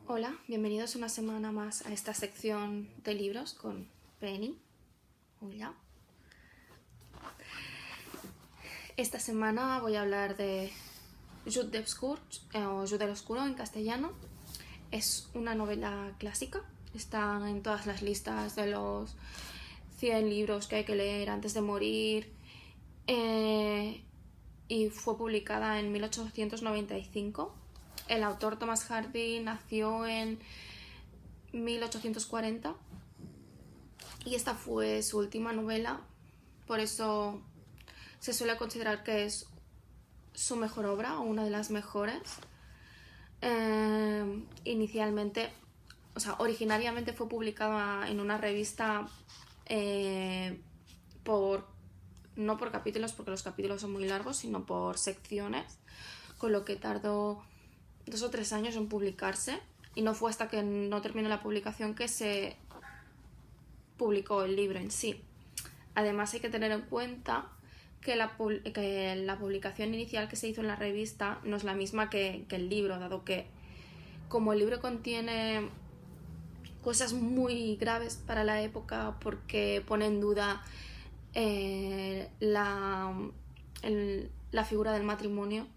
Hola, bienvenidos una semana más a esta sección de libros con Penny. Hola. Esta semana voy a hablar de Jeux d'Obscur, o Jeux del Oscuro en castellano. Es una novela clásica, está en todas las listas de los 100 libros que hay que leer antes de morir, y fue publicada en 1895. El autor Thomas Hardy nació en 1840 y esta fue su última novela, por eso se suele considerar que es su mejor obra o una de las mejores. Inicialmente, originariamente fue publicada en una revista, no por capítulos, porque los capítulos son muy largos, sino por secciones, con lo que tardó 2 o 3 años en publicarse, y no fue hasta que no terminó la publicación que se publicó el libro en sí. Además hay que tener en cuenta que la publicación inicial que se hizo en la revista no es la misma que el libro, dado que como el libro contiene cosas muy graves para la época, porque pone en duda la figura del matrimonio,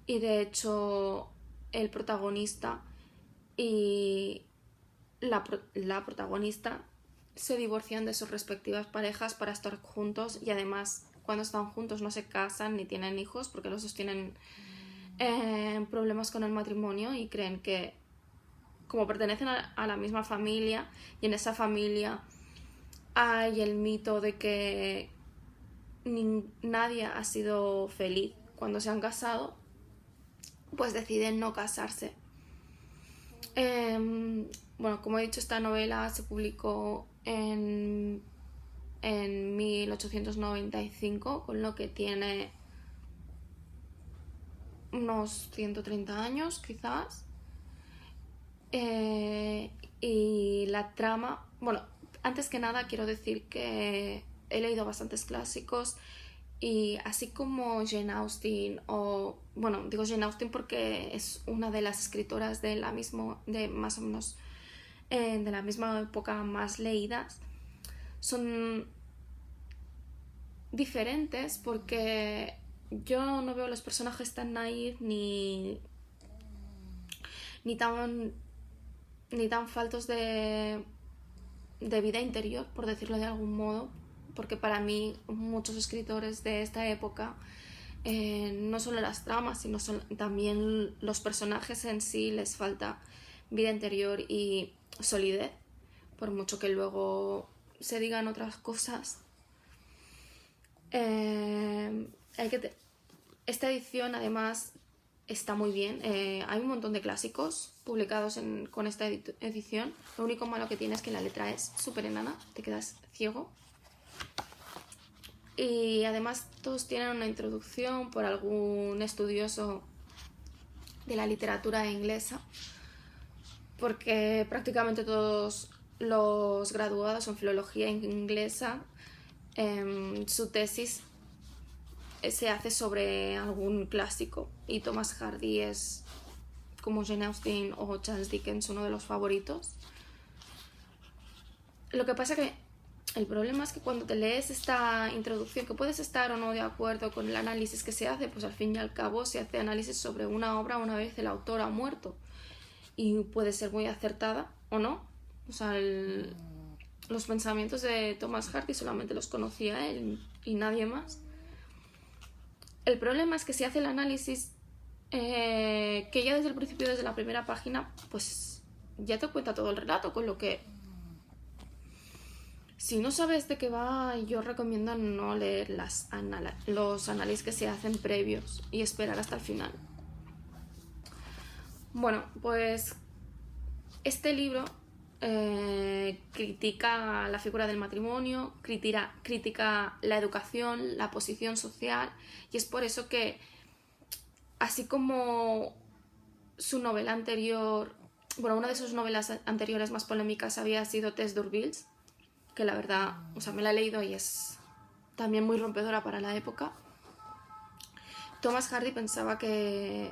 y de hecho el protagonista y la protagonista se divorcian de sus respectivas parejas para estar juntos, y además cuando están juntos no se casan ni tienen hijos porque los dos tienen problemas con el matrimonio y creen que como pertenecen a la misma familia, y en esa familia hay el mito de que nadie ha sido feliz cuando se han casado, pues deciden no casarse. Bueno, como he dicho, esta novela se publicó en 1895, con lo que tiene unos 130 años quizás. Y la trama, bueno, antes que nada quiero decir que he leído bastantes clásicos, y así como Jane Austen, o bueno, digo Jane Austen porque es una de las escritoras de más o menos de la misma época más leídas, son diferentes porque yo no veo los personajes tan naif ni tan faltos de vida interior, por decirlo de algún modo, porque para mí muchos escritores de esta época, no solo las tramas, sino también los personajes en sí, les falta vida interior y solidez, por mucho que luego se digan otras cosas. Esta edición además está muy bien. Hay un montón de clásicos publicados con esta edición. Lo único malo que tiene es que la letra es súper enana, te quedas ciego. Y además todos tienen una introducción por algún estudioso de la literatura inglesa, porque prácticamente todos los graduados en filología inglesa, su tesis se hace sobre algún clásico, y Thomas Hardy es, como Jane Austen o Charles Dickens, uno de los favoritos. Lo que pasa que el problema es que cuando te lees esta introducción, que puedes estar o no de acuerdo con el análisis que se hace, pues al fin y al cabo se hace análisis sobre una obra una vez el autor ha muerto, y puede ser muy acertada o no. O sea, los pensamientos de Thomas Hardy solamente los conocía él y nadie más. El problema es que si hace el análisis, que ya desde el principio, desde la primera página, pues ya te cuenta todo el relato, con lo que si no sabes de qué va, yo recomiendo no leer los análisis que se hacen previos y esperar hasta el final. Bueno, pues este libro critica la figura del matrimonio, critica la educación, la posición social, y es por eso que, así como su novela anterior, bueno, una de sus novelas anteriores más polémicas había sido Tess d'Urville, que la verdad, me la he leído y es también muy rompedora para la época. Thomas Hardy pensaba que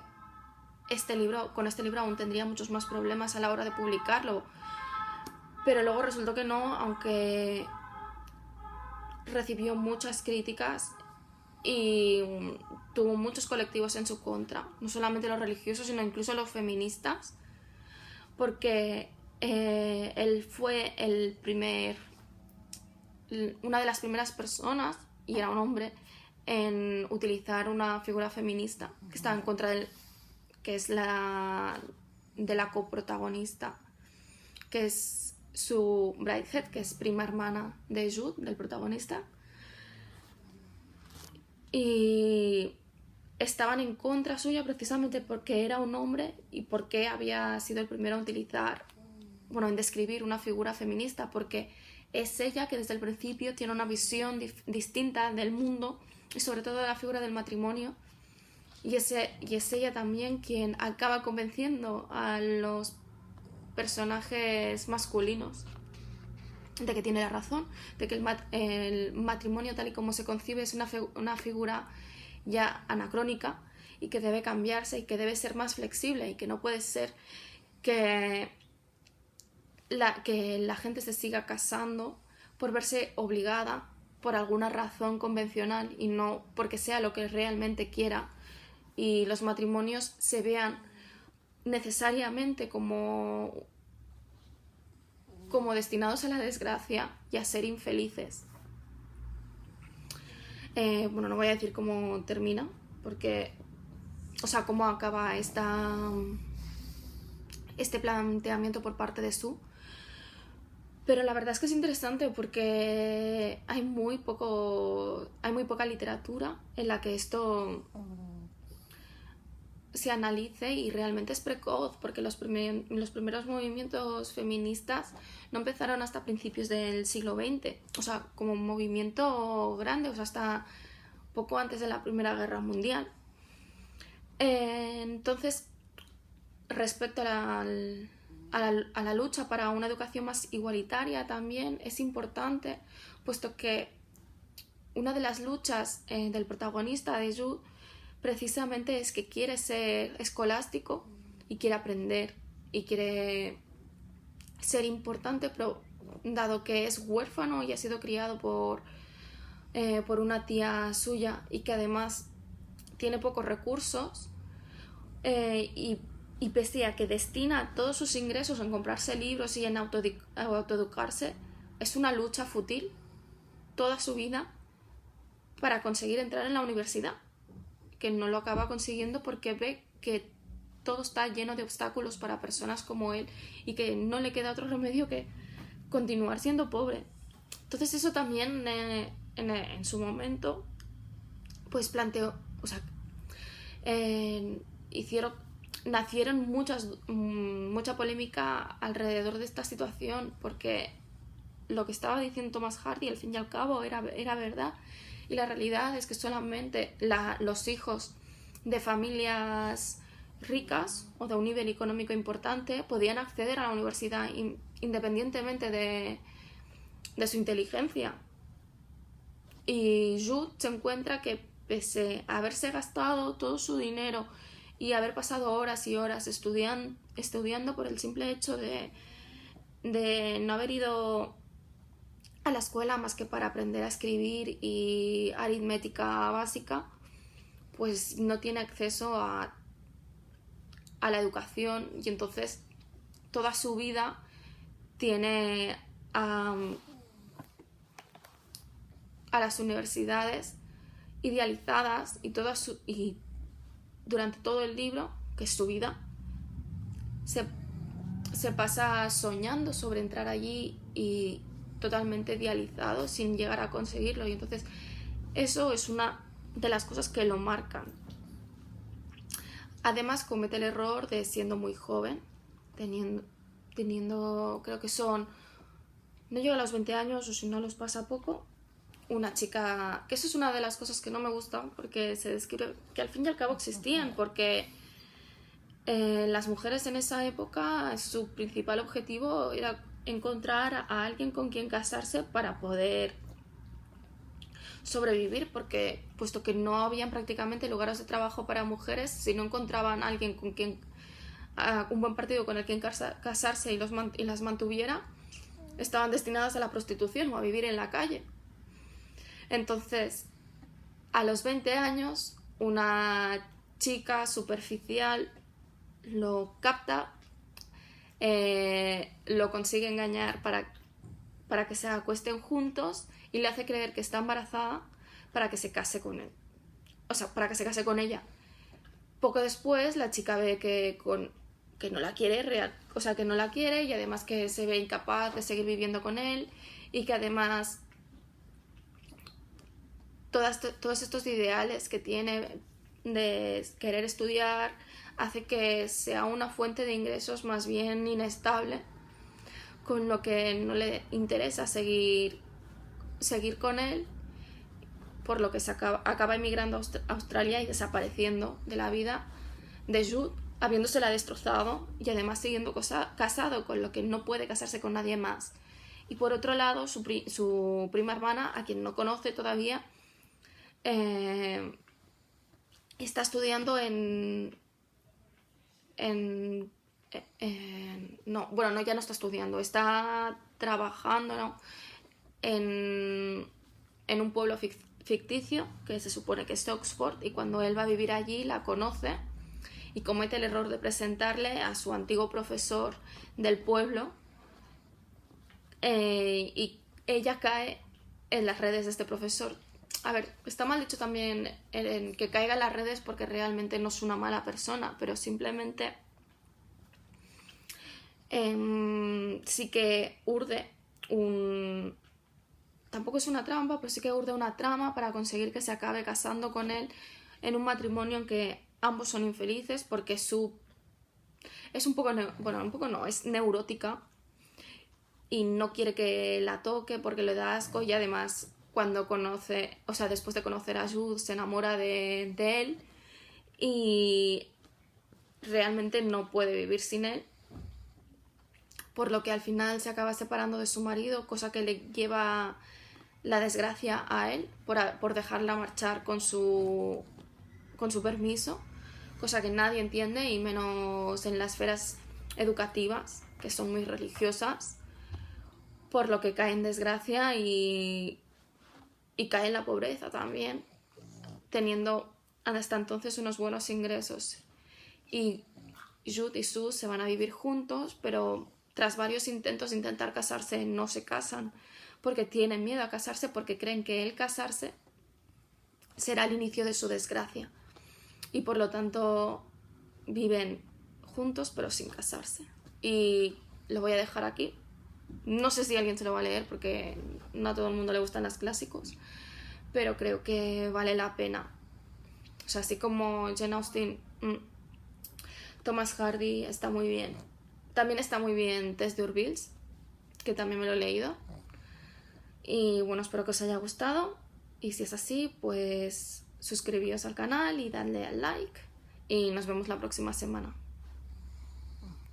con este libro aún tendría muchos más problemas a la hora de publicarlo. Pero luego resultó que no, aunque recibió muchas críticas y tuvo muchos colectivos en su contra, no solamente los religiosos, sino incluso los feministas, porque él fue una de las primeras personas, y era un hombre, en utilizar una figura feminista que estaba en contra que es la de la coprotagonista, que es su Bridehead, que es prima hermana de Jude, del protagonista. Y estaban en contra suya precisamente porque era un hombre y porque había sido el primero a utilizar, en describir una figura feminista, porque es ella que desde el principio tiene una visión distinta del mundo y sobre todo de la figura del matrimonio, y es ella también quien acaba convenciendo a los personajes masculinos de que tiene la razón, de que el matrimonio tal y como se concibe es una figura ya anacrónica y que debe cambiarse y que debe ser más flexible y que no puede ser que la gente se siga casando por verse obligada por alguna razón convencional y no porque sea lo que realmente quiera, y los matrimonios se vean necesariamente como destinados a la desgracia y a ser infelices. No voy a decir cómo termina, porque, cómo acaba este planteamiento por parte de Sue. Pero la verdad es que es interesante porque hay muy poca literatura en la que esto se analice, y realmente es precoz, porque los primeros movimientos feministas no empezaron hasta principios del siglo XX, como un movimiento grande, hasta poco antes de la Primera Guerra Mundial. Entonces, respecto a la lucha para una educación más igualitaria, también es importante, puesto que una de las luchas del protagonista de Jude precisamente es que quiere ser escolástico y quiere aprender y quiere ser importante, pero dado que es huérfano y ha sido criado por una tía suya y que además tiene pocos recursos, y pese a que destina todos sus ingresos en comprarse libros y en autoeducarse, es una lucha fútil toda su vida para conseguir entrar en la universidad, que no lo acaba consiguiendo porque ve que todo está lleno de obstáculos para personas como él y que no le queda otro remedio que continuar siendo pobre. Entonces eso también en su momento pues planteó, nacieron mucha polémica alrededor de esta situación, porque lo que estaba diciendo Thomas Hardy al fin y al cabo era verdad, y la realidad es que solamente los hijos de familias ricas o de un nivel económico importante podían acceder a la universidad independientemente de su inteligencia. Y Jude se encuentra que, pese a haberse gastado todo su dinero y haber pasado horas y horas estudiando por el simple hecho de no haber ido a la escuela más que para aprender a escribir y aritmética básica, pues no tiene acceso a la educación, y entonces toda su vida tiene a las universidades idealizadas, y durante todo el libro, que es su vida, se pasa soñando sobre entrar allí y totalmente idealizado sin llegar a conseguirlo, y entonces eso es una de las cosas que lo marcan. Además comete el error de, siendo muy joven, teniendo creo que no llega a los 20 años, o si no los pasa poco, una chica, que eso es una de las cosas que no me gustan, porque se describe que al fin y al cabo existían, porque las mujeres en esa época, su principal objetivo era encontrar a alguien con quien casarse para poder sobrevivir, porque puesto que no habían prácticamente lugares de trabajo para mujeres, si no encontraban a alguien con quien un buen partido con el que casarse y las mantuviera, estaban destinadas a la prostitución o a vivir en la calle. Entonces, a los 20 años, una chica superficial lo capta, lo consigue engañar para que se acuesten juntos y le hace creer que está embarazada para que se case con él. O sea, para que se case con ella. Poco después, la chica ve que no la quiere, que no la quiere, y además que se ve incapaz de seguir viviendo con él, y que además todos estos ideales que tiene de querer estudiar hace que sea una fuente de ingresos más bien inestable, con lo que no le interesa seguir con él, por lo que acaba emigrando a Australia y desapareciendo de la vida de Jude, habiéndosela destrozado y además siguiendo casado, con lo que no puede casarse con nadie más. Y por otro lado, su prima hermana, a quien no conoce todavía, está estudiando ya no está estudiando, está trabajando, ¿no?, en un pueblo ficticio que se supone que es Oxford, y cuando él va a vivir allí la conoce y comete el error de presentarle a su antiguo profesor del pueblo, y ella cae en las redes de este profesor. A ver, está mal dicho también en que caiga en las redes, porque realmente no es una mala persona, pero simplemente sí que urde tampoco es una trampa, pero sí que urde una trama para conseguir que se acabe casando con él en un matrimonio en que ambos son infelices, porque es un poco, es neurótica y no quiere que la toque porque le da asco, y además después de conocer a Jude, se enamora de él y realmente no puede vivir sin él, por lo que al final se acaba separando de su marido, cosa que le lleva la desgracia a él por dejarla marchar con su permiso, cosa que nadie entiende, y menos en las esferas educativas, que son muy religiosas, por lo que cae en desgracia y cae en la pobreza también, teniendo hasta entonces unos buenos ingresos. Y Jude y Sue se van a vivir juntos, pero tras varios intentos de intentar casarse, no se casan, porque tienen miedo a casarse, porque creen que el casarse será el inicio de su desgracia. Y por lo tanto viven juntos pero sin casarse. Y lo voy a dejar aquí. No sé si alguien se lo va a leer, porque no a todo el mundo le gustan los clásicos, pero creo que vale la pena. O sea, así como Jane Austen, Thomas Hardy está muy bien. También está muy bien Tess de Urville, que también me lo he leído. Y bueno, espero que os haya gustado. Y si es así, pues suscribíos al canal y dadle al like. Y nos vemos la próxima semana.